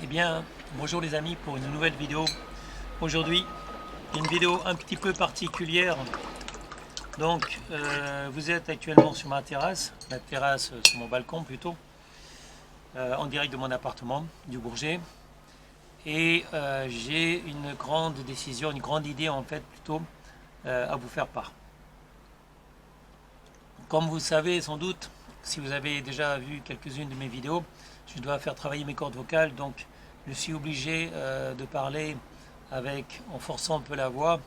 Eh bien, bonjour les amis pour une nouvelle vidéo. Aujourd'hui, une vidéo un petit peu particulière. Donc, vous êtes actuellement sur ma terrasse, sur mon balcon plutôt, en direct de mon appartement du Bourget. Et j'ai une grande décision, une grande idée en fait plutôt à vous faire part. Comme vous le savez sans doute, si vous avez déjà vu quelques-unes de mes vidéos, je dois faire travailler mes cordes vocales, donc je suis obligé de parler en forçant un peu la voix,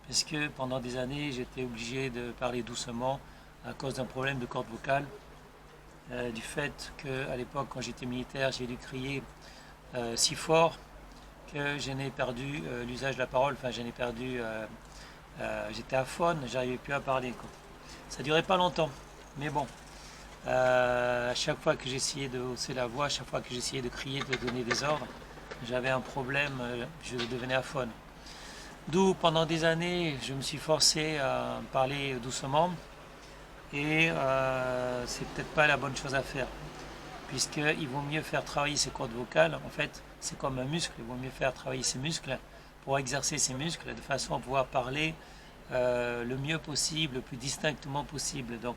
puisque pendant des années j'étais obligé de parler doucement à cause d'un problème de cordes vocales, du fait qu'à l'époque quand j'étais militaire j'ai dû crier si fort que je n'ai perdu l'usage de la parole, enfin j'étais aphone, j'arrivais plus à parler quoi. Ça durait pas longtemps, mais bon, à chaque fois que j'essayais de hausser la voix, à chaque fois que j'essayais de crier, de donner des ordres, j'avais un problème, je devenais aphone. D'où pendant des années, je me suis forcé à parler doucement et c'est peut-être pas la bonne chose à faire, puisqu'il vaut mieux faire travailler ses cordes vocales. En fait, c'est comme un muscle, il vaut mieux faire travailler ses muscles pour exercer ses muscles de façon à pouvoir parler le mieux possible, le plus distinctement possible. Donc,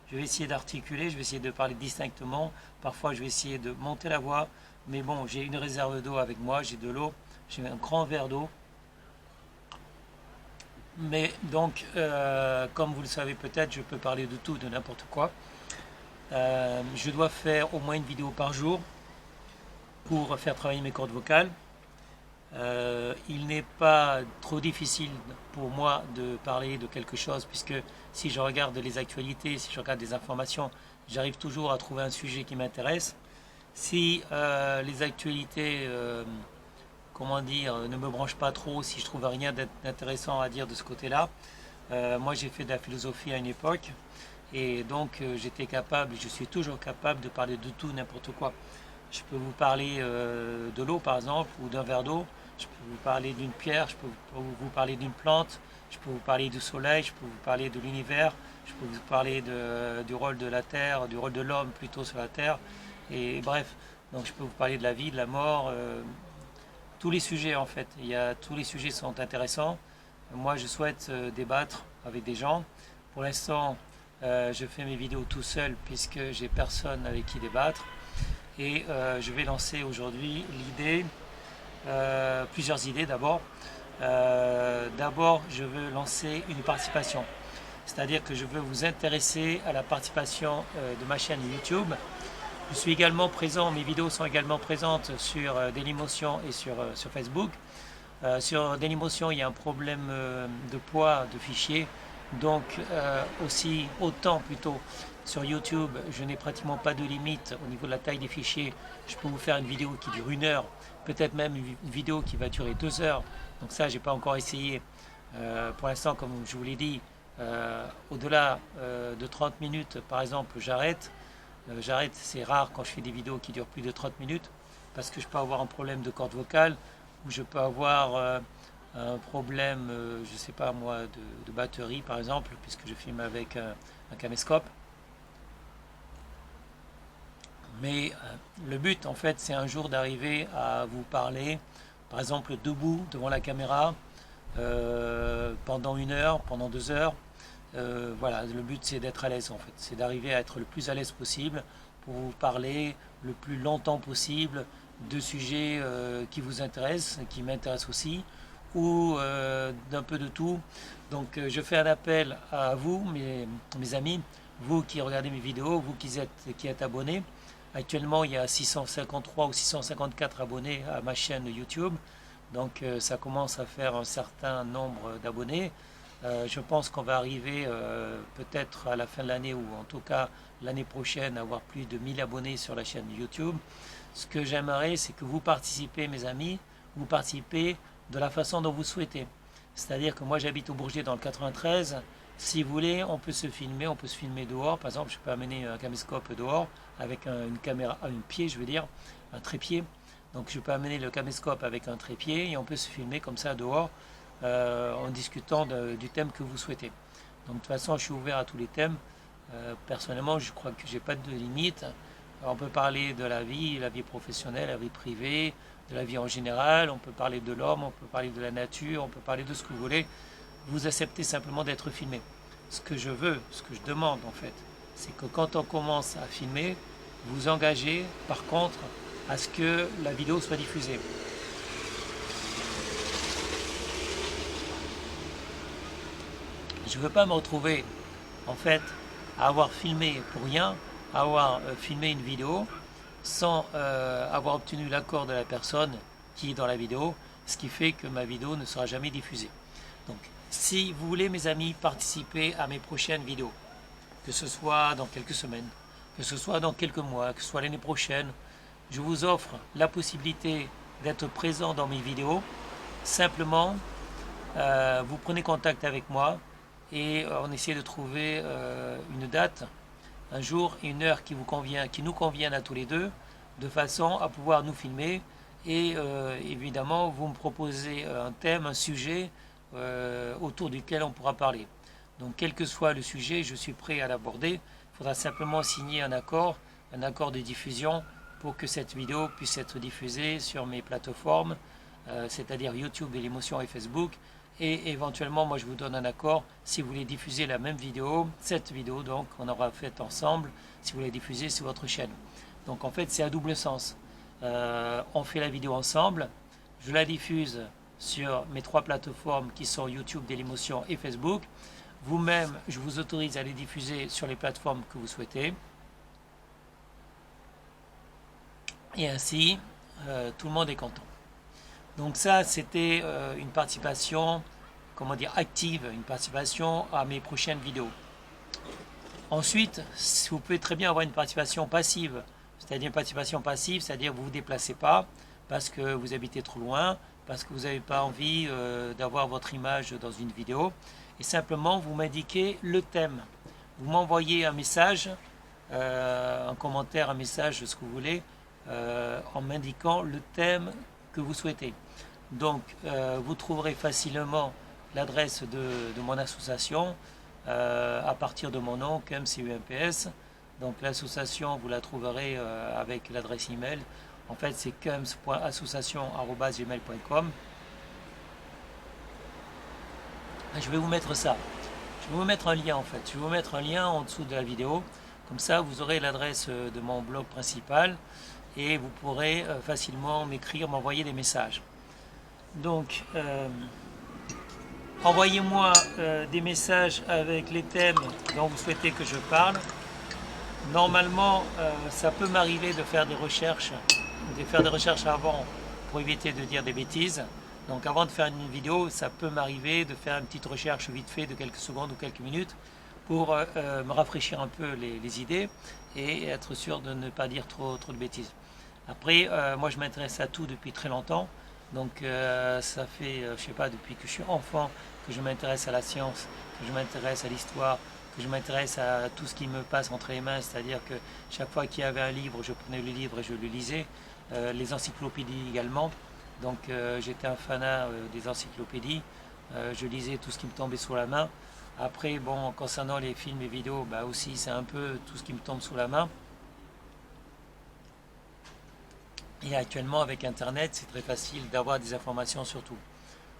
je vais essayer d'articuler, je vais essayer de parler distinctement. Parfois, je vais essayer de monter la voix, mais bon, j'ai une réserve d'eau avec moi, j'ai de l'eau, j'ai un grand verre d'eau. Mais donc, comme vous le savez peut-être, je peux parler de tout, de n'importe quoi. Je dois faire au moins une vidéo par jour pour faire travailler mes cordes vocales. Il n'est pas trop difficile pour moi de parler de quelque chose, puisque si je regarde les actualités, si je regarde des informations, j'arrive toujours à trouver un sujet qui m'intéresse. Si les actualités, comment dire, ne me branchent pas trop, si je trouve rien d'intéressant à dire de ce côté-là, moi j'ai fait de la philosophie à une époque, et donc j'étais capable, je suis toujours capable de parler de tout, n'importe quoi. Je peux vous parler de l'eau par exemple, ou d'un verre d'eau. Je peux vous parler d'une pierre, je peux vous parler d'une plante, je peux vous parler du soleil, je peux vous parler de l'univers, je peux vous parler du rôle de la terre, du rôle de l'homme plutôt sur la terre. Et bref, donc je peux vous parler de la vie, de la mort, tous les sujets en fait. Tous les sujets sont intéressants. Moi je souhaite débattre avec des gens. Pour l'instant, je fais mes vidéos tout seul puisque j'ai personne avec qui débattre. Et je vais lancer aujourd'hui plusieurs idées d'abord. D'abord, je veux lancer une participation. C'est-à-dire que je veux vous intéresser à la participation de ma chaîne YouTube. Je suis également présent, mes vidéos sont également présentes sur Dailymotion et sur Facebook. Sur Dailymotion, il y a un problème de poids de fichiers. Donc autant plutôt sur YouTube, je n'ai pratiquement pas de limite au niveau de la taille des fichiers. Je peux vous faire une vidéo qui dure 1 heure, peut-être même une vidéo qui va durer 2 heures. Donc ça, j'ai pas encore essayé. Pour l'instant, comme je vous l'ai dit, au-delà de 30 minutes, par exemple, j'arrête. J'arrête, c'est rare quand je fais des vidéos qui durent plus de 30 minutes, parce que je peux avoir un problème de corde vocale, ou je peux avoir un problème, je ne sais pas moi, de batterie par exemple, puisque je filme avec un caméscope. Mais le but en fait c'est un jour d'arriver à vous parler, par exemple debout devant la caméra, pendant 1 heure, pendant 2 heures. Voilà, le but c'est d'être à l'aise en fait, c'est d'arriver à être le plus à l'aise possible pour vous parler le plus longtemps possible de sujets qui vous intéressent, qui m'intéressent aussi, ou d'un peu de tout. Donc je fais un appel à vous, mes amis, vous qui regardez mes vidéos, vous qui êtes abonnés. Actuellement, il y a 653 ou 654 abonnés à ma chaîne YouTube. Donc ça commence à faire un certain nombre d'abonnés. Je pense qu'on va arriver peut-être à la fin de l'année ou en tout cas l'année prochaine à avoir plus de 1000 abonnés sur la chaîne YouTube. Ce que j'aimerais, c'est que vous participez, mes amis, vous participez de la façon dont vous souhaitez. C'est-à-dire que moi j'habite au Bourget dans le 93. Si vous voulez, on peut se filmer dehors. Par exemple, je peux amener un caméscope dehors avec une caméra, un pied, je veux dire, un trépied. Donc je peux amener le caméscope avec un trépied et on peut se filmer comme ça dehors en discutant du thème que vous souhaitez. Donc de toute façon, je suis ouvert à tous les thèmes. Personnellement, je crois que j'ai pas de limite. On peut parler de la vie professionnelle, la vie privée, de la vie en général, on peut parler de l'homme, on peut parler de la nature, on peut parler de ce que vous voulez. Vous acceptez simplement d'être filmé. Ce que je veux, ce que je demande en fait, c'est que quand on commence à filmer, vous engagez par contre à ce que la vidéo soit diffusée. Je ne veux pas me retrouver en fait à avoir filmé pour rien, à avoir filmé une vidéo sans avoir obtenu l'accord de la personne qui est dans la vidéo, ce qui fait que ma vidéo ne sera jamais diffusée. Donc, si vous voulez, mes amis, participer à mes prochaines vidéos, que ce soit dans quelques semaines, que ce soit dans quelques mois, que ce soit l'année prochaine, je vous offre la possibilité d'être présent dans mes vidéos. Simplement, vous prenez contact avec moi et on essaie de trouver une date, un jour et une heure qui nous conviennent à tous les deux, de façon à pouvoir nous filmer et évidemment vous me proposez un thème, un sujet autour duquel on pourra parler. Donc quel que soit le sujet, je suis prêt à l'aborder. Il faudra simplement signer un accord de diffusion pour que cette vidéo puisse être diffusée sur mes plateformes, c'est-à-dire YouTube, Dailymotion et Facebook. Et éventuellement, moi je vous donne un accord si vous voulez diffuser la même vidéo, cette vidéo donc on aura fait ensemble, si vous voulez diffuser sur votre chaîne. Donc en fait c'est à double sens. On fait la vidéo ensemble, je la diffuse sur mes 3 plateformes qui sont YouTube, Dailymotion et Facebook. Vous-même, je vous autorise à les diffuser sur les plateformes que vous souhaitez. Et ainsi, tout le monde est content. Donc ça, c'était une participation, comment dire, active, une participation à mes prochaines vidéos. Ensuite, vous pouvez très bien avoir une participation passive. C'est-à-dire une participation passive, c'est-à-dire vous ne vous déplacez pas parce que vous habitez trop loin, parce que vous n'avez pas envie d'avoir votre image dans une vidéo. Et simplement, vous m'indiquez le thème. Vous m'envoyez un message, un commentaire, un message, ce que vous voulez, en m'indiquant le thème que vous souhaitez. Donc, vous trouverez facilement l'adresse de mon association à partir de mon nom, KEMS-CUMPS. Donc, l'association, vous la trouverez avec l'adresse email. En fait, c'est kems.association@gmail.com. Je vais vous mettre ça. Je vais vous mettre un lien en fait. Je vais vous mettre un lien en dessous de la vidéo. Comme ça, vous aurez l'adresse de mon blog principal et vous pourrez facilement m'écrire, m'envoyer des messages. Donc, envoyez-moi des messages avec les thèmes dont vous souhaitez que je parle. Normalement, ça peut m'arriver de faire des recherches avant pour éviter de dire des bêtises. Donc avant de faire une vidéo, ça peut m'arriver de faire une petite recherche vite fait de quelques secondes ou quelques minutes pour me rafraîchir un peu les idées et être sûr de ne pas dire trop de bêtises. Après, moi je m'intéresse à tout depuis très longtemps. Donc ça fait, je sais pas, depuis que je suis enfant que je m'intéresse à la science, que je m'intéresse à l'histoire, que je m'intéresse à tout ce qui me passe entre les mains. C'est-à-dire que chaque fois qu'il y avait un livre, je prenais le livre et je le lisais. Les encyclopédies également. Donc j'étais un fanat des encyclopédies. Je lisais tout ce qui me tombait sous la main. Après, bon, concernant les films et vidéos, bah aussi c'est un peu tout ce qui me tombe sous la main. Et actuellement avec Internet, c'est très facile d'avoir des informations sur tout.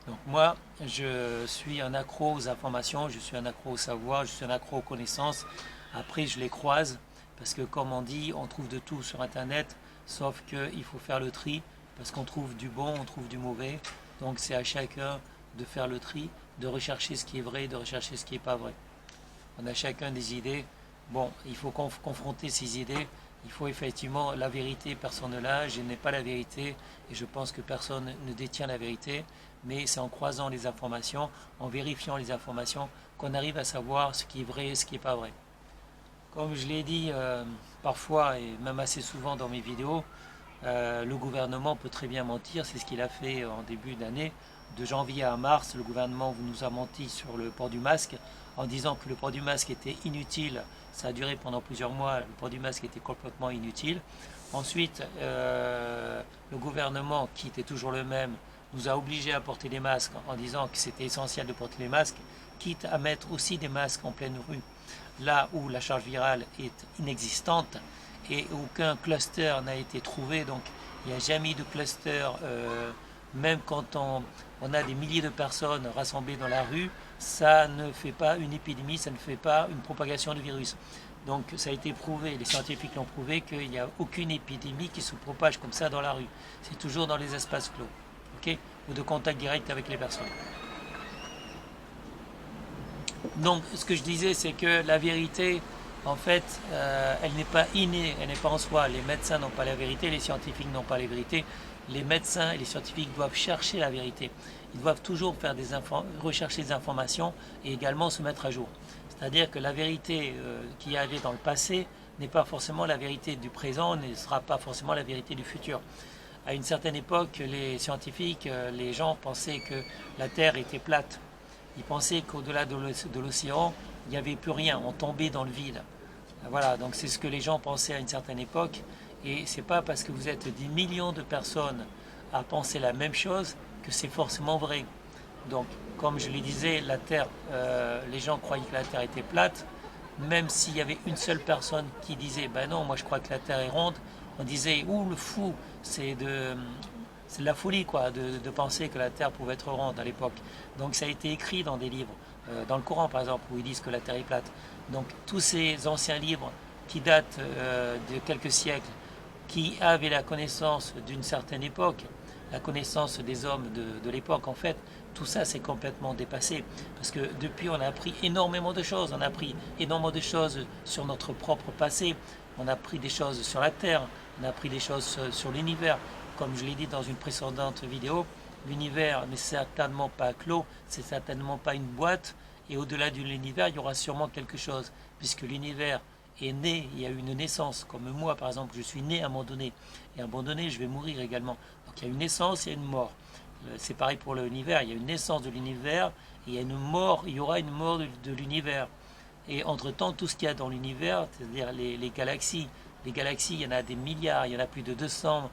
Donc moi, je suis un accro aux informations, je suis un accro au savoir, je suis un accro aux connaissances. Après, je les croise parce que comme on dit, on trouve de tout sur Internet, sauf qu'il faut faire le tri parce qu'on trouve du bon, on trouve du mauvais. Donc c'est à chacun de faire le tri, de rechercher ce qui est vrai, de rechercher ce qui n'est pas vrai. On a chacun des idées. Bon, il faut confronter ces idées. Il faut effectivement la vérité, personne ne l'a. Je n'ai pas la vérité et je pense que personne ne détient la vérité. Mais c'est en croisant les informations, en vérifiant les informations, qu'on arrive à savoir ce qui est vrai et ce qui n'est pas vrai. Comme je l'ai dit parfois et même assez souvent dans mes vidéos, le gouvernement peut très bien mentir. C'est ce qu'il a fait en début d'année. De janvier à mars, le gouvernement nous a menti sur le port du masque en disant que le port du masque était inutile. Ça a duré pendant plusieurs mois, le port du masque était complètement inutile. Ensuite, le gouvernement, qui était toujours le même, nous a obligés à porter des masques en disant que c'était essentiel de porter les masques, quitte à mettre aussi des masques en pleine rue, là où la charge virale est inexistante et aucun cluster n'a été trouvé, donc il n'y a jamais eu de cluster, même quand on a des milliers de personnes rassemblées dans la rue, ça ne fait pas une épidémie, ça ne fait pas une propagation de virus. Donc ça a été prouvé, les scientifiques l'ont prouvé, qu'il n'y a aucune épidémie qui se propage comme ça dans la rue. C'est toujours dans les espaces clos, ok, ou de contact direct avec les personnes. Donc ce que je disais, c'est que la vérité, en fait, elle n'est pas innée, elle n'est pas en soi. Les médecins n'ont pas la vérité, les scientifiques n'ont pas la vérité. Les médecins et les scientifiques doivent chercher la vérité. Ils doivent toujours faire rechercher des informations et également se mettre à jour. C'est-à-dire que la vérité qu'il y avait dans le passé n'est pas forcément la vérité du présent, ne sera pas forcément la vérité du futur. À une certaine époque, les scientifiques, les gens pensaient que la Terre était plate. Ils pensaient qu'au-delà de l'océan, il n'y avait plus rien, on tombait dans le vide. Voilà, donc c'est ce que les gens pensaient à une certaine époque. Et c'est pas parce que vous êtes des millions de personnes à penser la même chose que c'est forcément vrai. Donc, comme je le disais, la Terre, les gens croyaient que la Terre était plate. Même s'il y avait une seule personne qui disait, ben non, moi je crois que la Terre est ronde, on disait, ouh le fou, c'est de la folie quoi, de penser que la Terre pouvait être ronde à l'époque. Donc ça a été écrit dans des livres, dans le Coran par exemple, où ils disent que la Terre est plate. Donc tous ces anciens livres qui datent de quelques siècles, qui avaient la connaissance d'une certaine époque, la connaissance des hommes de l'époque en fait, tout ça c'est complètement dépassé. Parce que depuis on a appris énormément de choses, on a appris énormément de choses sur notre propre passé, on a appris des choses sur la Terre, on a appris des choses sur l'univers. Comme je l'ai dit dans une précédente vidéo, l'univers n'est certainement pas clos, c'est certainement pas une boîte, et au-delà de l'univers, il y aura sûrement quelque chose, puisque l'univers est né, il y a eu une naissance, comme moi par exemple, je suis né à un moment donné, et à un moment donné je vais mourir également. Donc il y a une naissance et une mort. C'est pareil pour l'univers, il y a une naissance de l'univers, et il y a une mort, il y aura une mort de l'univers. Et entre-temps, tout ce qu'il y a dans l'univers, c'est-à-dire les galaxies, il y en a des milliards, il y en a plus de 200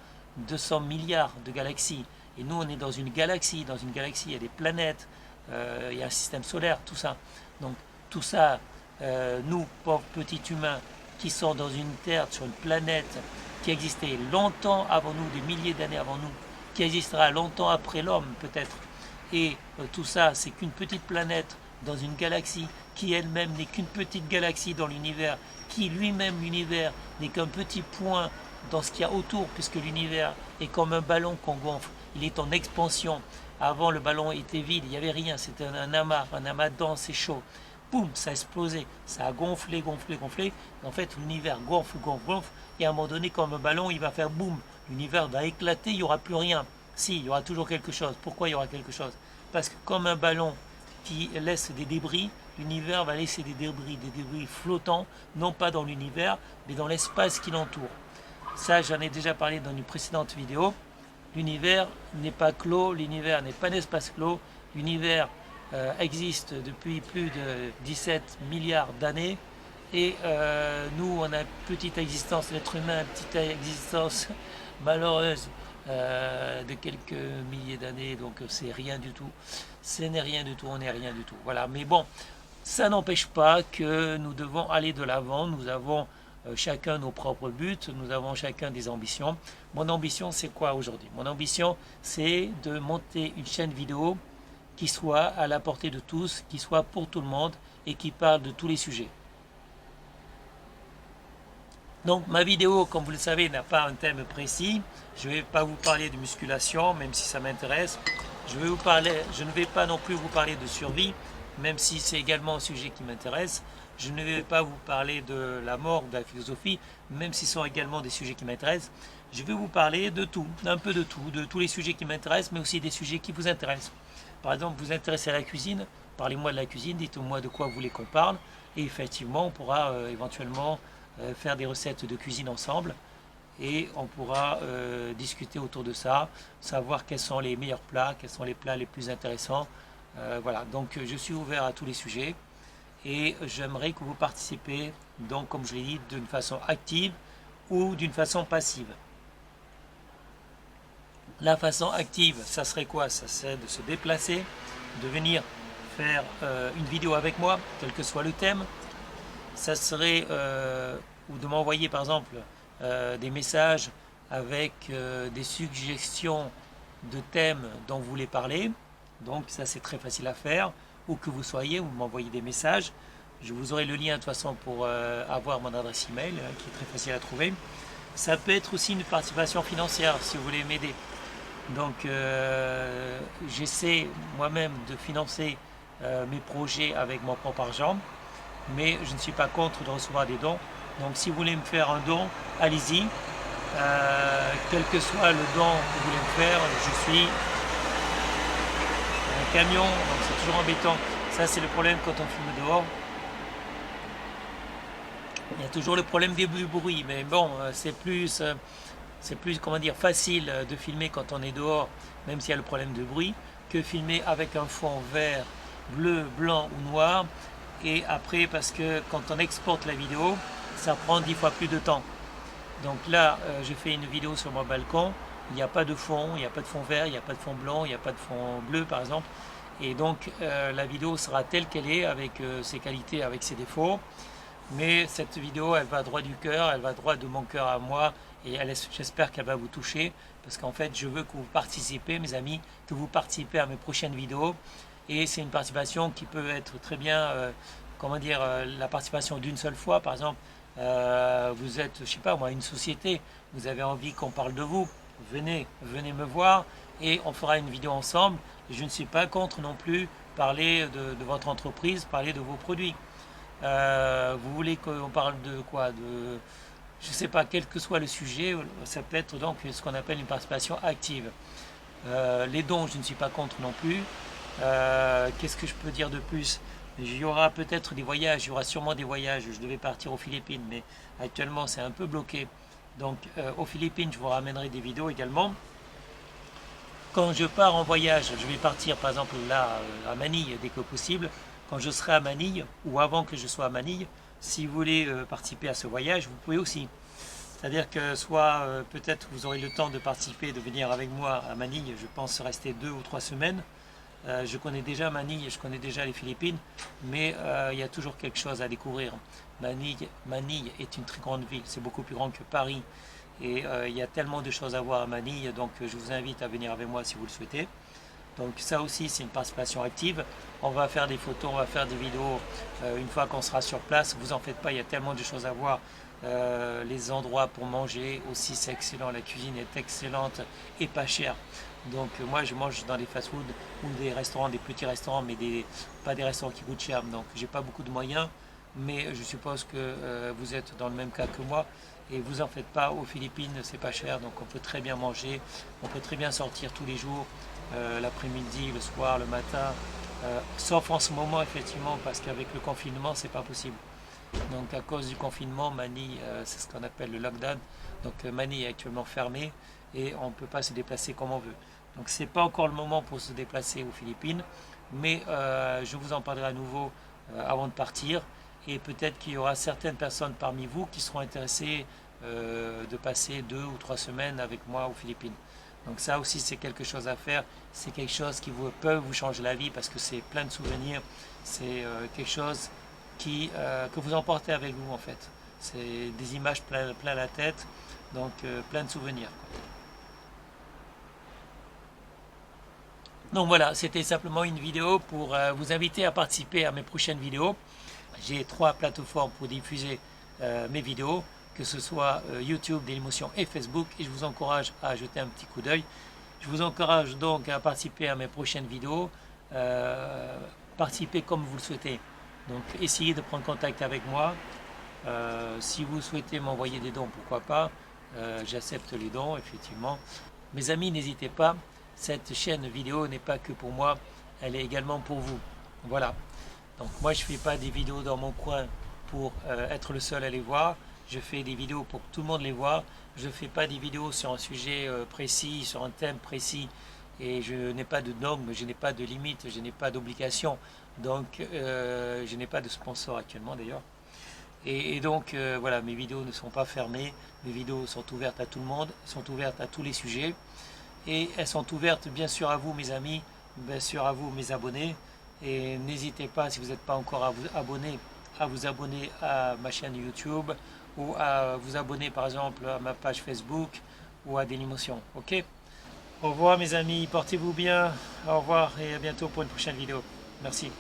milliards de galaxies. Et nous, on est dans une galaxie. Dans une galaxie, il y a des planètes, il y a un système solaire, tout ça. Donc, tout ça, nous, pauvres petits humains, qui sont dans une Terre, sur une planète qui existait longtemps avant nous, des milliers d'années avant nous, qui existera longtemps après l'homme, peut-être. Et tout ça, c'est qu'une petite planète dans une galaxie qui elle-même n'est qu'une petite galaxie dans l'univers, qui lui-même, l'univers, n'est qu'un petit point dans ce qu'il y a autour, puisque l'univers est comme un ballon qu'on gonfle, il est en expansion. Avant, le ballon était vide, il n'y avait rien, c'était un amas dense et chaud. Boum, ça a explosé, ça a gonflé, gonflé, gonflé. En fait, l'univers gonfle, gonfle, gonfle, et à un moment donné, comme un ballon, il va faire boum, l'univers va éclater, il n'y aura plus rien. Si, il y aura toujours quelque chose. Pourquoi il y aura quelque chose? Parce que comme un ballon qui laisse des débris, l'univers va laisser des débris flottants, non pas dans l'univers, mais dans l'espace qui l'entoure. Ça, j'en ai déjà parlé dans une précédente vidéo. L'univers n'est pas clos, l'univers n'est pas un espace clos. L'univers existe depuis plus de 17 milliards d'années. Et nous, on a une petite existence, l'être humain, une petite existence malheureuse de quelques milliers d'années. Donc c'est rien du tout. Ce n'est rien du tout, on n'est rien du tout. Voilà, mais bon, ça n'empêche pas que nous devons aller de l'avant. Nous avons chacun nos propres buts, nous avons chacun des ambitions. Mon ambition, c'est quoi aujourd'hui? Mon ambition, c'est de monter une chaîne vidéo qui soit à la portée de tous, qui soit pour tout le monde et qui parle de tous les sujets. Donc ma vidéo, comme vous le savez, n'a pas un thème précis. Je ne vais pas vous parler de musculation, même si ça m'intéresse. Je ne vais pas non plus vous parler de survie, même si c'est également un sujet qui m'intéresse. Je ne vais pas vous parler de la mort, de la philosophie, même si ce sont également des sujets qui m'intéressent. Je vais vous parler de tout, d'un peu de tout, de tous les sujets qui m'intéressent, mais aussi des sujets qui vous intéressent. Par exemple, vous vous intéressez à la cuisine, parlez-moi de la cuisine, dites-moi de quoi vous voulez qu'on parle, et effectivement, on pourra éventuellement faire des recettes de cuisine ensemble, et on pourra discuter autour de ça, savoir quels sont les meilleurs plats, quels sont les plats les plus intéressants. Voilà, donc je suis ouvert à tous les sujets. Et j'aimerais que vous participez, donc comme je l'ai dit, d'une façon active ou d'une façon passive. La façon active, ça serait quoi? Ça serait de se déplacer, de venir faire une vidéo avec moi, quel que soit le thème. Ça serait, ou de m'envoyer par exemple des messages avec des suggestions de thèmes dont vous voulez parler. Donc ça c'est très facile à faire. Où que vous soyez, vous m'envoyez des messages. Je vous aurai le lien de toute façon pour avoir mon adresse email qui est très facile à trouver. Ça peut être aussi une participation financière si vous voulez m'aider. Donc j'essaie moi-même de financer mes projets avec mon propre argent, mais je ne suis pas contre de recevoir des dons. Donc si vous voulez me faire un don, allez-y. Quel que soit le don que vous voulez me faire, je suis un camion, donc c'est toujours embêtant. Ça c'est le problème quand on filme dehors. Il y a toujours le problème du bruit, mais bon, c'est plus comment dire, facile de filmer quand on est dehors, même s'il y a le problème de bruit, que filmer avec un fond vert, bleu, blanc ou noir. Et après, parce que quand on exporte la vidéo, ça prend 10 fois plus de temps. Donc là, j'ai fait une vidéo sur mon balcon, il n'y a pas de fond, il n'y a pas de fond vert, il n'y a pas de fond blanc, il n'y a pas de fond bleu par exemple. Et donc la vidéo sera telle qu'elle est, avec ses qualités, avec ses défauts. Mais cette vidéo, elle va droit du cœur, elle va droit de mon cœur à moi, et j'espère qu'elle va vous toucher, parce qu'en fait, je veux que vous participez, mes amis, que vous participez à mes prochaines vidéos. Et c'est une participation qui peut être très bien, comment dire, la participation d'une seule fois. Par exemple, vous êtes, je sais pas moi, une société, vous avez envie qu'on parle de vous, venez me voir, et on fera une vidéo ensemble. Je ne suis pas contre non plus parler de votre entreprise, parler de vos produits. Vous voulez qu'on parle de quoi, je ne sais pas, quel que soit le sujet, ça peut être donc ce qu'on appelle une participation active. Les dons, je ne suis pas contre non plus. Qu'est-ce que je peux dire de plus? Il y aura peut-être des voyages, il y aura sûrement des voyages. Je devais partir aux Philippines, mais actuellement c'est un peu bloqué. Donc aux Philippines, je vous ramènerai des vidéos également. Quand je pars en voyage, je vais partir par exemple là à Manille dès que possible. Quand je serai à Manille, ou avant que je sois à Manille, si vous voulez participer à ce voyage, vous pouvez aussi. C'est-à-dire que soit peut-être vous aurez le temps de participer, de venir avec moi à Manille, je pense rester 2 ou 3 semaines. Je connais déjà Manille, je connais déjà les Philippines, mais il y a toujours quelque chose à découvrir. Manille est une très grande ville, c'est beaucoup plus grand que Paris. Et il y a tellement de choses à voir à Manille, donc je vous invite à venir avec moi si vous le souhaitez. Donc ça aussi c'est une participation active. On va faire des photos, on va faire des vidéos une fois qu'on sera sur place. Vous en faites pas, il y a tellement de choses à voir. Les endroits pour manger aussi c'est excellent, la cuisine est excellente et pas chère. Donc moi je mange dans des fast-food ou des restaurants, des petits restaurants, mais pas des restaurants qui coûtent cher. Donc j'ai pas beaucoup de moyens, mais je suppose que vous êtes dans le même cas que moi. Et vous en faites pas, aux Philippines c'est pas cher, donc on peut très bien manger, on peut très bien sortir tous les jours, l'après-midi, le soir, le matin, sauf en ce moment effectivement parce qu'avec le confinement c'est pas possible. Donc à cause du confinement, Manille, c'est ce qu'on appelle le lockdown, donc Manille est actuellement fermée et on ne peut pas se déplacer comme on veut. Donc c'est pas encore le moment pour se déplacer aux Philippines, mais je vous en parlerai à nouveau avant de partir. Et peut-être qu'il y aura certaines personnes parmi vous qui seront intéressées de passer 2 ou 3 semaines avec moi aux Philippines. Donc ça aussi c'est quelque chose à faire, c'est quelque chose qui peut vous changer la vie parce que c'est plein de souvenirs, c'est quelque chose que vous emportez avec vous en fait. C'est des images plein la tête, donc plein de souvenirs. Donc voilà, c'était simplement une vidéo pour vous inviter à participer à mes prochaines vidéos. J'ai 3 plateformes pour diffuser mes vidéos, que ce soit YouTube, Dailymotion et Facebook, et je vous encourage à jeter un petit coup d'œil. Je vous encourage donc à participer à mes prochaines vidéos, participer comme vous le souhaitez. Donc essayez de prendre contact avec moi. Si vous souhaitez m'envoyer des dons, pourquoi pas, j'accepte les dons effectivement. Mes amis, n'hésitez pas, cette chaîne vidéo n'est pas que pour moi, elle est également pour vous. Voilà. Donc moi je ne fais pas des vidéos dans mon coin pour être le seul à les voir. Je fais des vidéos pour que tout le monde les voit. Je ne fais pas des vidéos sur un sujet précis, sur un thème précis. Et je n'ai pas de dogme, je n'ai pas de limite, je n'ai pas d'obligation. Donc je n'ai pas de sponsor actuellement d'ailleurs. Et donc voilà, mes vidéos ne sont pas fermées. Mes vidéos sont ouvertes à tout le monde, sont ouvertes à tous les sujets. Et elles sont ouvertes bien sûr à vous mes amis, bien sûr à vous mes abonnés. Et n'hésitez pas, si vous n'êtes pas encore à vous abonner à ma chaîne YouTube ou à vous abonner par exemple à ma page Facebook ou à Dailymotion. Ok? Au revoir mes amis, portez-vous bien, au revoir et à bientôt pour une prochaine vidéo. Merci.